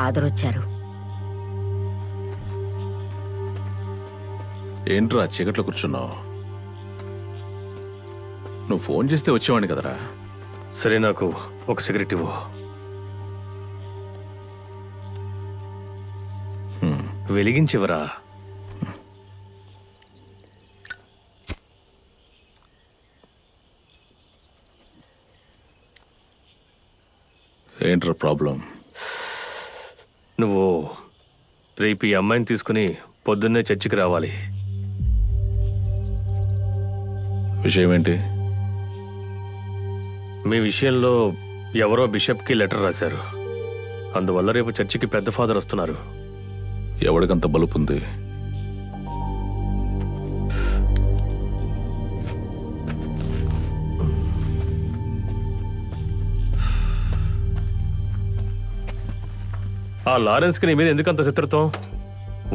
Father వచ్చారు. ఏంట్రా చీకట్లో కూర్చున్నావు? నువ్వు ఫోన్ చేస్తే వచ్చేవాడిని కదరా. సరే, నాకు ఒక సిగరెట్ ఇవ్వు. వెలిగించివరా. ఏంట్రా ప్రాబ్లం? నువ్వు రేపు ఈ అమ్మాయిని తీసుకుని పొద్దున్నే చర్చికి రావాలి. విషయం ఏంటి? మీ విషయంలో ఎవరో బిషప్కి లెటర్ రాశారు. అందువల్ల రేపు చర్చికి పెద్ద ఫాదర్ వస్తున్నారు. ఎవడికంత బలుపుంది? ఆ లారెన్స్కి నీ మీద ఎందుకంత శత్రుత్వం?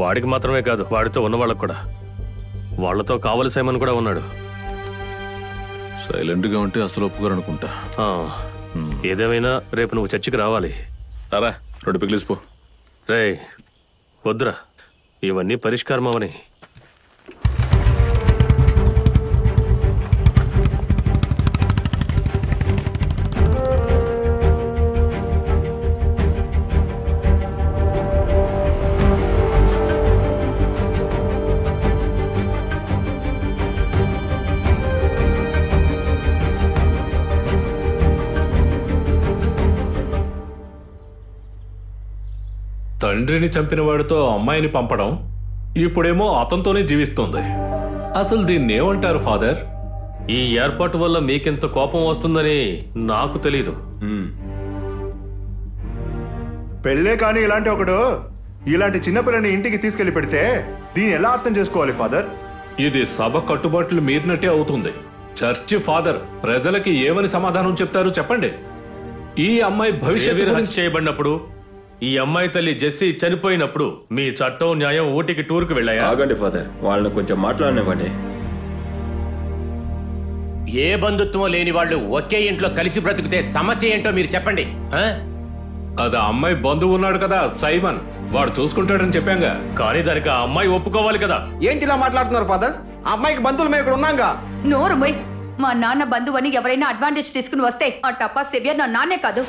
వాడికి మాత్రమే కాదు, వాడితో ఉన్న వాళ్ళకు కూడా. వాళ్లతో కావలి సైమన్ కూడా ఉన్నాడు. సైలెంట్గా ఉంటే అసలు ఒప్పుకోరనుకుంటా. ఏదేమైనా రేపు నువ్వు చర్చికి రావాలి. రారా, 2 పిగిలిసిపో. రే వద్దురా, ఇవన్నీ పరిష్కారం అవని. తండ్రిని చంపిన వాడితో అమ్మాయిని పంపడం, ఇప్పుడేమో అతనితోనే జీవిస్తుంది. అసలు దీన్ని ఏమంటారు ఫాదర్? ఈ ఏర్పాటు వల్ల మీకింత కోపం వస్తుందని నాకు తెలీదు. పెళ్ళే కానీ ఇలాంటి చిన్నపిల్లని ఇంటికి తీసుకెళ్లి పెడితే దీన్ని ఎలా అర్థం చేసుకోవాలి ఫాదర్? ఇది సభ కట్టుబాట్లు మీరినట్టే అవుతుంది. చర్చి ఫాదర్ ప్రజలకి ఏమని సమాధానం చెప్తారు చెప్పండి? ఈ అమ్మాయి భవిష్యత్తు గురించి చేయబడినప్పుడు, ఈ అమ్మాయి తల్లి జెస్సీ చనిపోయినప్పుడు మీ చట్టం న్యాయం ఊటీకి టూర్కి వెళ్ళాయా? ఆగండి ఫాదర్, వాళ్ళని కొంచెం మాట్లాడనివ్వండి. ఏ బంధుత్వం లేని వాళ్ళు ఒకే ఇంట్లో కలిసి బ్రతికితే సమస్య ఏంటో మీరు చెప్పండి. అది అమ్మాయి బంధువు ఉన్నాడు కదా సైమన్, వాడు చూసుకుంటాడని చెప్పాంగా. కానీ దానికి ఆ అమ్మాయి ఒప్పుకోవాలి కదా. ఏంటి ఇలా మాట్లాడుతున్నారు ఫాదర్? ఆ అమ్మాయికి బంధువులు మేము ఇక్కడ ఉన్నాంగా. నోరు మొయ్. మా నాన్న బంధువు అని ఎవరైనా అడ్వాంటేజ్ తీసుకుని వస్తే ఆ టప్పా సేవియర్ నా నాన్నే కాదు.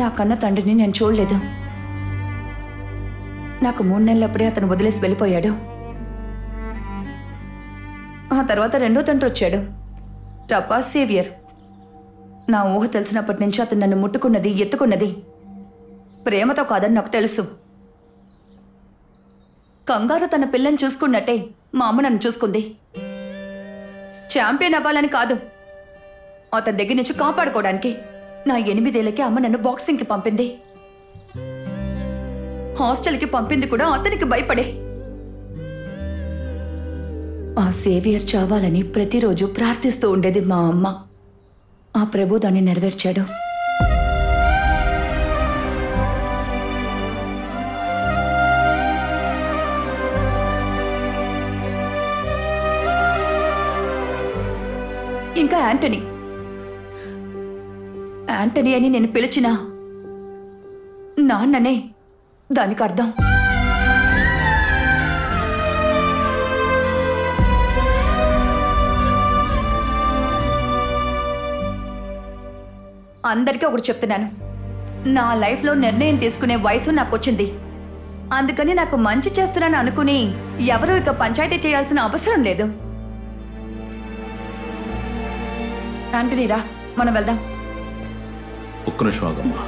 నా కన్న తండ్రిని నేను చూడలేదు. నాకు 3 నెలలప్పుడే అతను వదిలేసి వెళ్ళిపోయాడు. ఆ తర్వాత 2వ తండ్రి వచ్చాడు, టపా సేవియర్. నా ఊహ తెలిసినప్పటి నుంచి అతను నన్ను ముట్టుకున్నది, ఎత్తుకున్నది ప్రేమతో కాదని నాకు తెలుసు. కంగారు తన పిల్లని చూసుకున్నట్టే మా అమ్మ నన్ను చూసుకుంది. ఛాంపియన్ అవ్వాలని కాదు, అతని దగ్గర నుంచి కాపాడుకోవడానికి. నా 8 ఏళ్లకి అమ్మ నన్ను బాక్సింగ్కి పంపింది. హాస్టల్కి పంపింది కూడా అతనికి భయపడే. ఆ సేవియర్ చావాలని ప్రతిరోజు ప్రార్థిస్తూ ఉండేది మా అమ్మ. ఆ ప్రభు దాన్ని నెరవేర్చాడు. ఇంకా యాంటనీ అని నేను పిలిచినా నాన్ననే దానికి అర్థం. అందరికీ ఒకటి చెప్తున్నాను, నా లైఫ్లో నిర్ణయం తీసుకునే వయసు నాకు వచ్చింది. అందుకని నాకు మంచి చేస్తున్నాను అనుకుని ఎవరూ ఇక పంచాయతీ చేయాల్సిన అవసరం లేదు. యాంటనీ రా, మనం వెళ్దాం. ఒక్క నిమిషం ఆగమ్మా.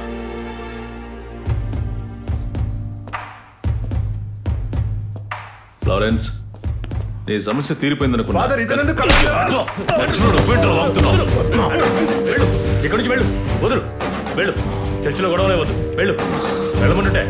లారెన్స్, నీ సమస్య తీరిపోయిందనుకున్నా. ఇక్కడి నుంచి వెళ్ళు. వదులు, వెళ్ళు. చర్చిలో గొడవలే వద్దు. వెళ్ళు, వెళ్ళమంటుంటే.